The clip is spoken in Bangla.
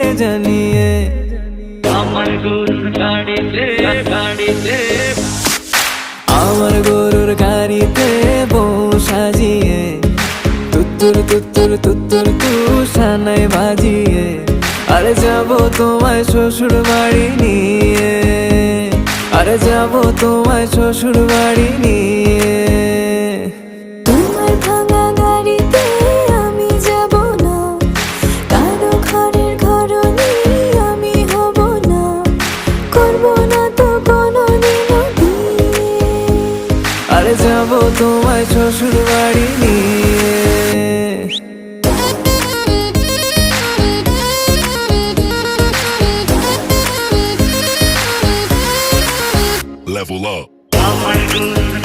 জানিয়ে আমার গরুর গাড়িতে আমার গরুর গাড়িতে বউ সাজিয়ে তুত্তুর তুত্তুর তুত্তুর তুষানায় বাজিয়ে আরে যাব তোমায় শ্বশুর বাড়ি নিয়ে, আরে যাব তোমায় শ্বশুর বাড়ি নিয়ে। তোমার ভাঙা গাড়িতে আমি যাব না, কারো ঘরের ঘরনি আমি হব না, করব না তো কোনোদিনও বিয়ে। আরে যাব তোমায় শ্বশুর বাড়ি নিয়ে। Level up. আমার গরুর